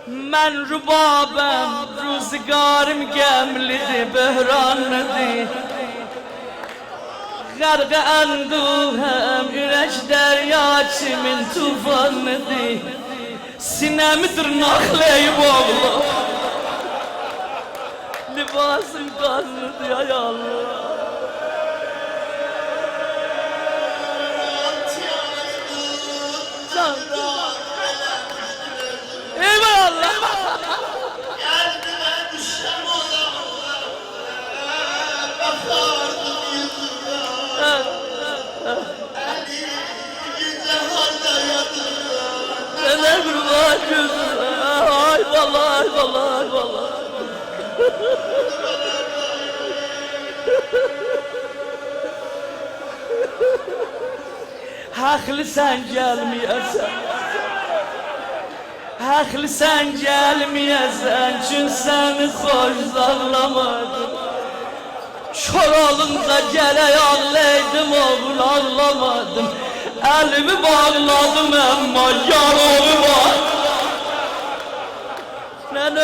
Mən rübabəm, rüzgarım gəmlidir, böhranlıdır. Qərqə ənduhəm, ürək dərya kimin tufanlıdır. Sinəmi dırnaqlayıb oğlum, libasım qanlıdır, ay Allah. Ay vallahi vallahi vallahi. Haklı sen gelmeyesen, haklı sen gelmeyesen, çünkü seni hoşlanlamadım. Kör olunca gerek ağlaydım oğul, ağlamadım. Elimi bağladım ama yarımı var. Ne